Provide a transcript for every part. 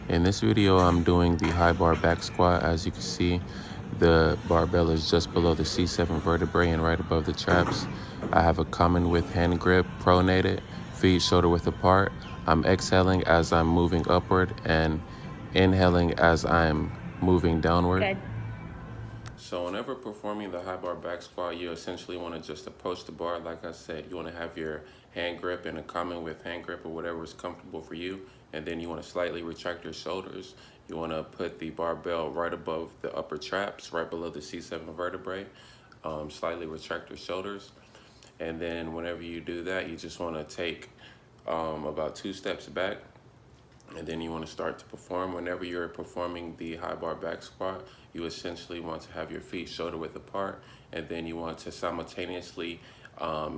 In this video, I'm doing the high bar back squat. As you can see, the barbell is just below the C7 vertebrae and right above the traps. I have a common width hand grip, pronated, feet shoulder width apart. I'm exhaling as I'm moving upward and inhaling as I'm moving downward. Good. So whenever performing the high bar back squat, you essentially want to just approach the bar. Like I said, you want to have your hand grip in a common width hand grip or whatever is comfortable for you. And then you want to slightly retract your shoulders. You want to put the barbell right above the upper traps, right below the C7 vertebrae. Slightly retract your shoulders. And then whenever you do that, you just want to take about 2 steps back, and then you want to start to perform. Whenever you're performing the high bar back squat, you essentially want to have your feet shoulder width apart, and then you want to simultaneously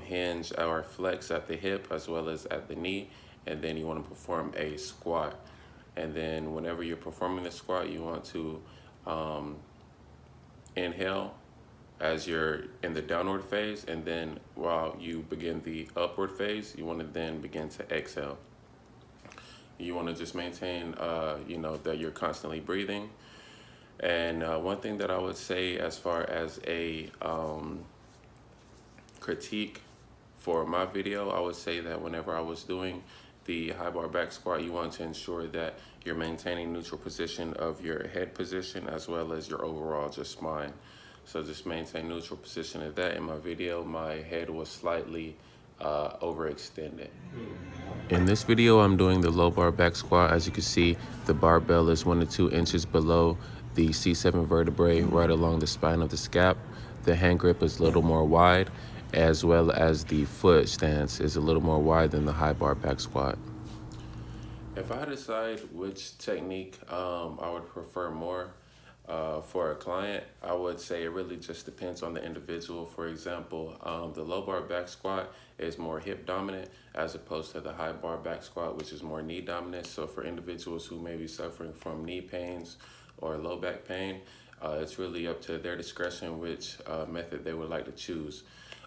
hinge or flex at the hip as well as at the knee, and then you want to perform a squat. And then whenever you're performing the squat, you want to inhale as you're in the downward phase, and then while you begin the upward phase, you want to then begin to exhale. You want to just maintain, that you're constantly breathing. And one thing that I would say as far as a critique for my video, I would say that whenever I was doing the high bar back squat, you want to ensure that you're maintaining neutral position of your head position as well as your overall just spine. So just maintain neutral position of that. In my video, my head was slightly overextended. In this video, I'm doing the low bar back squat. As you can see, the barbell is 1 to 2 inches below the C7 vertebrae, right along the spine of the scap. The hand grip is a little more wide, as well as the foot stance is a little more wide than the high bar back squat. If I decide which technique I would prefer more for a client, I would say it really just depends on the individual. For example, the low bar back squat is more hip dominant as opposed to the high bar back squat, which is more knee dominant. So for individuals who may be suffering from knee pains or low back pain, it's really up to their discretion which method they would like to choose.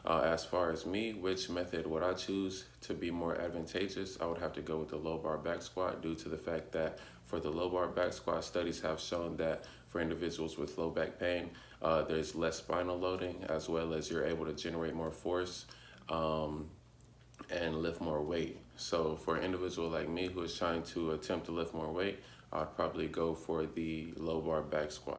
As far as me, which method would I choose to be more advantageous? I would have to go with the low bar back squat due to the fact that for the low bar back squat, studies have shown that for individuals with low back pain, there's less spinal loading, as well as you're able to generate more force and lift more weight. So for an individual like me who is trying to attempt to lift more weight, I'd probably go for the low bar back squat.